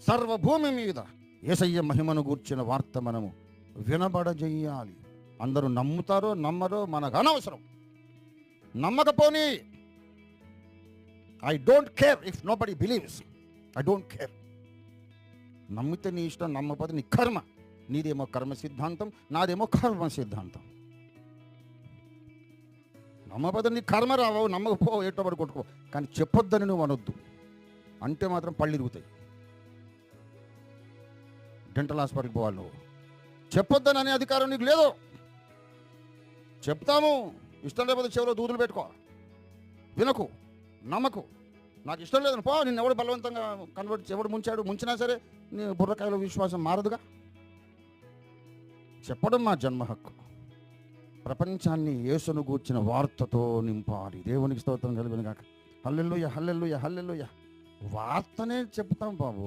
సర్వభూమి మీద యేసయ్య మహిమను గూర్చిన వార్త మనము వినబడజేయాలి. అందరూ నమ్ముతారో నమ్మరో మనకు అనవసరం. నమ్మకపోని I don't care if nobody believes. I don't care. నమ్మితే నీ ఇష్టం, నమ్మకపోతే నీ కర్మ. నీదేమో కర్మ సిద్ధాంతం, నాదేమో కర్మ సిద్ధాంతం. నమ్మకపోతే నీ కర్మ రావు, నమ్మకపో ఏటోబడి కొట్టుకో. కానీ చెప్పొద్దని నువ్వు అనొద్దు. అంటే మాత్రం పళ్ళు ఇరుగుతాయి. డెంటల్ హాస్పిటల్కి పోవాలి. నువ్వు చెప్పొద్దని అనే అధికారం నీకు లేదు. చెప్తాము, ఇష్టం లేకపోతే చెవిలో దూదులు పెట్టుకో. వినకు, నమ్మకు. నాకు ఇష్టం లేదని పో. నిన్ను ఎవడు బలవంతంగా కన్వర్ట్, ఎవడు ముంచినా సరే నీ బుర్రకాయలో విశ్వాసం మారదుగా. చెప్పడం మా జన్మ హక్కు. ప్రపంచాన్ని యేసును గూర్చిన వార్తతో నింపాలి. దేవునికి స్తోత్రం కలుగును గాక. హల్లెలూయా, హల్లెలూయా, హల్లెలూయా. వార్తనే చెప్తాం బాబు.